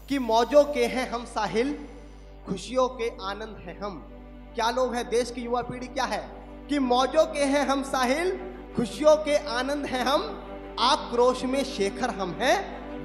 कि मौजों के हैं हम साहिल, खुशियों के आनंद हैं हम। क्या लोग हैं देश की युवा पीढ़ी, क्या है कि मौजों के हैं हम साहिल, खुशियों के आनंद हैं हम, आक्रोश में शेखर हम हैं,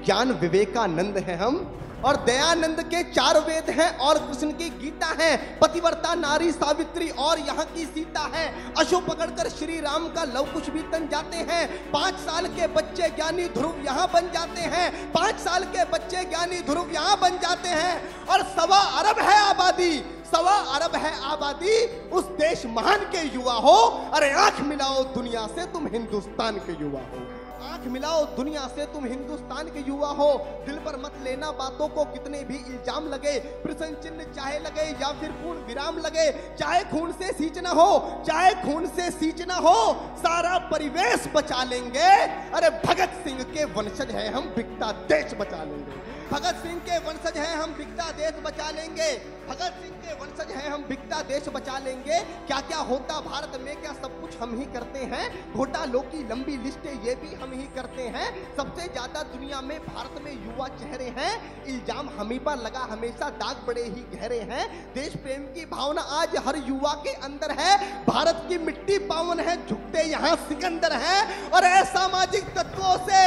ज्ञान विवेकानंद हैं हम, और दयानंद के 4 वेद हैं और कृष्ण की गीता है, पतिव्रता नारी सावित्री और यहाँ की सीता है, अशोक पकड़कर श्री राम का लव कुश भी तन जाते हैं, 5 साल के बच्चे ज्ञानी ध्रुव यहाँ बन जाते हैं, 5 साल के बच्चे ज्ञानी ध्रुव यहाँ बन जाते हैं, और 1.25 अरब है आबादी, 1.25 अरब है आबादी, उस देश महान के युवा हो। अरे आंख मिलाओ दुनिया से तुम हिंदुस्तान के युवा हो, आंख मिलाओ दुनिया से तुम हिंदुस्तान के युवा हो। दिल पर मत लेना बातों को कितने भी इल्जाम लगे, प्रश्न चिन्ह चाहे लगे या फिर पूर्ण विराम लगे, चाहे खून से सींचना हो, चाहे खून से सींचना हो, सारा परिवेश बचा लेंगे। अरे भगत सिंह के वंशज है हम, बिकता देश बचा लेंगे। भगत सिंह के वंशज हैं हम, बिकता देश बचा लेंगे। भगत सिंह के वंशज हैं हम, बिकता देश बचा लेंगे। क्या क्या होता भारत में, क्या सब कुछ हम ही करते हैं, घोटालों की लंबी लिस्टें ये भी हम ही करते हैं। सबसे ज्यादा दुनिया में भारत में युवा चेहरे हैं, इल्जाम हम ही पर लगा हमेशा, दाग बड़े ही गहरे हैं। देश प्रेम की भावना आज हर युवा के अंदर है, भारत की मिट्टी पावन है, झुकते यहाँ सिकंदर हैं। और असामाजिक तत्वों से,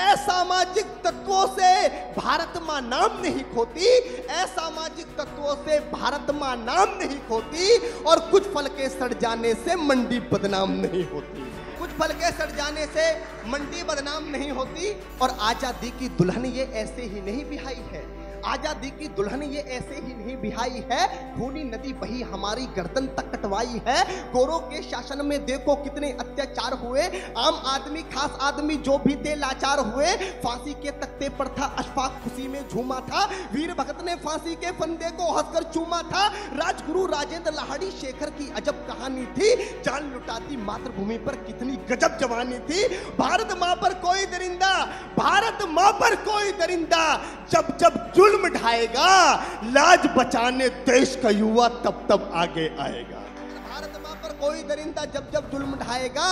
असामाजिक तत्वों से भारत मां नाम नहीं खोती, असामाजिक तत्वों से भारत मां नाम नहीं खोती, और कुछ फल के सड़ जाने से मंडी बदनाम नहीं होती, कुछ फल के सड़ जाने से मंडी बदनाम नहीं होती। और आजादी की दुल्हन ये ऐसे ही नहीं बिहाई है, आजादी की दुल्हन ये ऐसे ही नहीं बिहाई है, खूनी नदी बही हमारी गर्दन तक कटवाई है। गोरों के शासन में देखो कितने अत्याचार हुए, आम आदमी खास आदमी जो भी थे लाचार हुए। फांसी के तख्ते पर था अशफाक, खुशी में झूमा था, वीर भगत ने फांसी के फंदे को हंसकर चूमा था। राजगुरु राजेंद्र लाहिड़ी शेखर की अजब कहानी थी, जान लुटाती मातृभूमि पर कितनी गजब जवानी थी। भारत मां पर कोई दरिंदा, भारत मां पर कोई दरिंदा जब जब जुल्म ढाएगा, लाज बचाने देश का युवा तब तब आगे आएगा। भारत मां पर कोई दरिंदा जब जब जुल्म ढाएगा,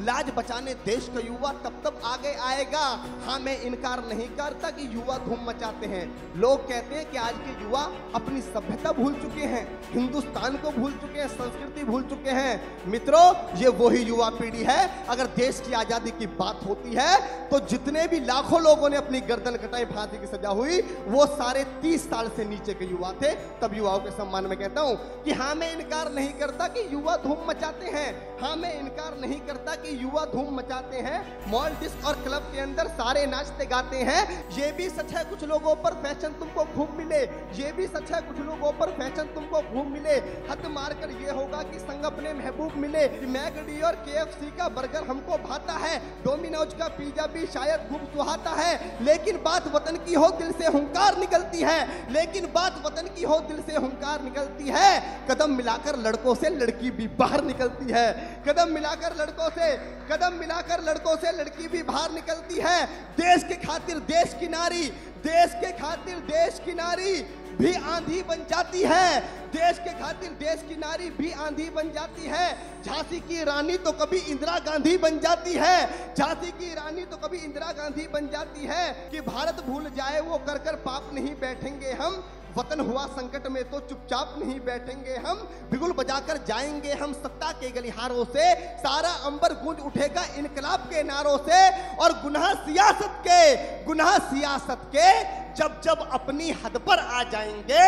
लाज बचाने देश का युवा तब तब आगे आएगा। हाँ, मैं इनकार नहीं करता कि युवा धूम मचाते हैं। लोग कहते हैं कि आज के युवा अपनी सभ्यता भूल चुके हैं, हिंदुस्तान को भूल चुके हैं, संस्कृति भूल चुके हैं। मित्रों, ये वही युवा पीढ़ी है। अगर देश की आजादी की बात होती है तो जितने भी लाखों लोगों ने अपनी गर्दन कटाई, फांसी की सजा हुई, वो सारे 30 साल से नीचे के युवा थे। तब युवाओं के सम्मान में कहता हूं कि हाँ, मैं इनकार नहीं करता कि युवा धूम मचाते हैं, हाँ मैं इनकार नहीं करता कि युवा धूम मचाते हैं। मॉल डिस्क और क्लब के अंदर सारे नाचते गाते हैं। ये भी सच है कुछ लोगों पर फैशन तुमको खूब मिले, ये भी सच है कुछ लोगों पर फैशन तुमको खूब मिले। हद मारकर ये होगा कि संग अपने महबूब मिले, मैगडी और KFC का बर्गर हमको भाता है, डोमिनोज का पिज्जा भी शायद खूब सुहाता है। लेकिन बात वतन की हो दिल से हुंकार निकलती है, लेकिन बात वतन की हो दिल से हुंकार निकलती है। कदम मिलाकर लड़कों से लड़की भी बाहर निकलती है, कदम मिलाकर लड़कों से, कदम मिलाकर लड़कों से लड़की भी बाहर निकलती है। देश के खातिर देश की नारी, देश के खातिर देश की नारी भी आंधी बन जाती है, देश के खातिर देश की नारी भी आंधी बन जाती है। झांसी की रानी तो कभी इंदिरा गांधी बन जाती है, झांसी की रानी तो कभी इंदिरा गांधी बन जाती है। कि भारत भूल जाए वो कर कर पाप नहीं बैठेंगे हम, वतन हुआ संकट में तो चुपचाप नहीं बैठेंगे हम। बिगुल बजाकर जाएंगे हम सत्ता के गलिहारों से, सारा अंबर गूंज उठेगा इनकलाब के नारों से। और गुनाह सियासत के, गुनाह सियासत के जब जब अपनी हद पर आ जाएंगे,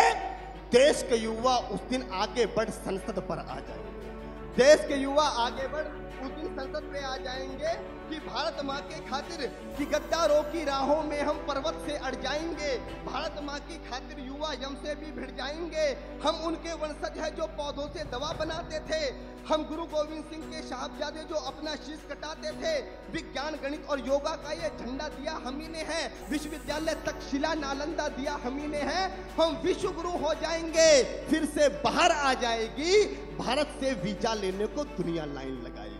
देश के युवा उस दिन आगे बढ़ संसद पर आ जाएंगे, देश के युवा आगे बढ़ उस दिन संसद पे आ जाएंगे। कि भारत माँ के खातिर कि गद्दारों की राहों में हम पर्वत से अड़ जाएंगे, भारत माँ की खातिर युवा यम से भी भिड़ जाएंगे। हम उनके वंशज हैं जो पौधों से दवा बनाते थे, हम गुरु गोविंद सिंह के साहबजादे जो अपना शीश कटाते थे। विज्ञान गणित और योगा का ये झंडा दिया हम ही ने है, विश्वविद्यालय तक्षशिला नालंदा दिया हम ही ने है। हम विश्व गुरु हो जाएंगे, फिर से बाहर आ जाएगी, भारत से वीजा लेने को दुनिया लाइन लगाएगी,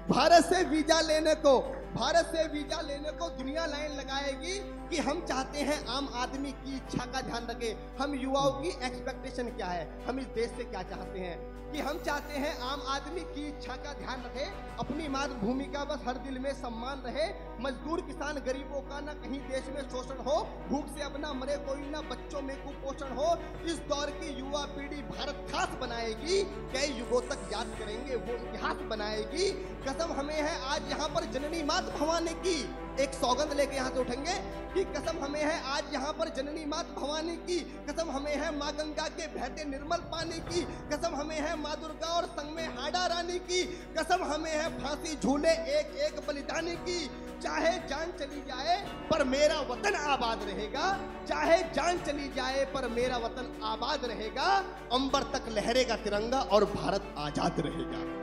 भारत से वीजा लेने को भारत से वीजा लेने को दुनिया लाइन लगाएगी कि हम चाहते हैं आम आदमी की इच्छा का ध्यान रखें। हम युवाओं की एक्सपेक्टेशन क्या है, हम इस देश से क्या चाहते हैं, कि हम चाहते हैं आम आदमी की इच्छा का ध्यान रखें, अपनी मातृभूमि का बस हर दिल में सम्मान रहे, मजदूर किसान गरीबों का ना कहीं देश में शोषण हो, भूख से अब ना मरे कोई ना बच्चों में कुपोषण हो। इस दौर की युवा पीढ़ी भारत खास बनाएगी, कई युगों तक याद करेंगे वो इतिहास बनाएगी। कसम हमें है आज यहाँ पर जननी मात भवानी की, एक सौगंध लेके यहाँ से उठेंगे कि कसम हमें है आज यहाँ पर जननी मात भवानी की, कसम हमें है माँ गंगा के बहते निर्मल पानी की, कसम हमें है माँ दुर्गा और संग में हाड़ा रानी की, कसम हमें है फांसी झूले एक एक बलिदानी की। चाहे जान चली जाए पर मेरा वतन आबाद रहेगा, चाहे जान चली जाए पर मेरा वतन आबाद रहेगा, अंबर तक लहरेगा तिरंगा और भारत आजाद रहेगा।